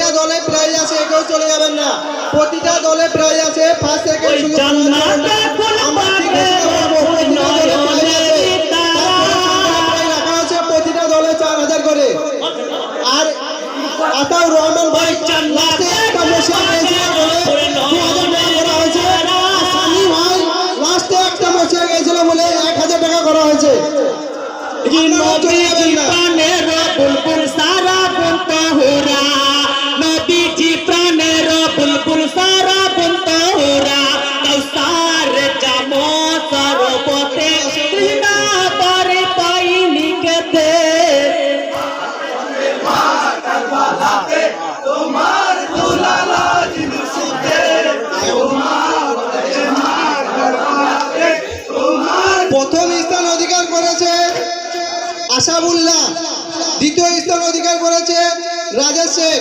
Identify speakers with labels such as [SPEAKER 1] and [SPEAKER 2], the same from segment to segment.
[SPEAKER 1] প্রতিটা দলে প্রাইজ আছে, কেউ চলে যাবেন না। প্রতিটা দলে প্রাইজ আছে, ফার্স্ট সেকেন্ড শুধু আমরা ঠিক আছে প্রতিটা দলে প্রাইজ আছে, রাখা আছে প্রতিটা দলে 4000 করে। আর আতাউর রহমান ভাই লাস্টে একটা মশিয়া গেছে বলে 2000 টাকা করা হয়েছে। সানি ভাই লাস্টে একটা মশিয়া গেছিল বলে 1000 টাকা করা হয়েছে।
[SPEAKER 2] বুলবুল সারা বুনতে হোরা, নবীজি প্রাণের বুলবুল সারা বুনতে হোরা, কৌসার জামো সরবতে না পারে পাইনি কেতে।
[SPEAKER 3] তোমার দুলালা জিলুসুতে
[SPEAKER 1] প্রথম স্থান অধিকার করেছে আশাবুল্লাহ, দ্বিতীয় স্থান অধিকার করেছে রাজেশ শেখ,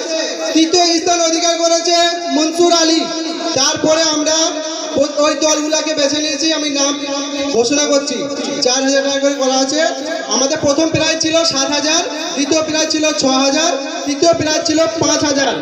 [SPEAKER 1] তৃতীয় স্থান অধিকার করেছে মনসুর আলী। তারপরে আমরা ওই দলগুলাকে বেছে নিয়েছি, আমি নাম ঘোষণা করছি। 4000 টাকা করে করা আছে। আমাদের প্রথম প্রাইজ ছিল 7000, দ্বিতীয় প্রাইজ ছিল 6000, তৃতীয় প্রাইজ ছিল 5000।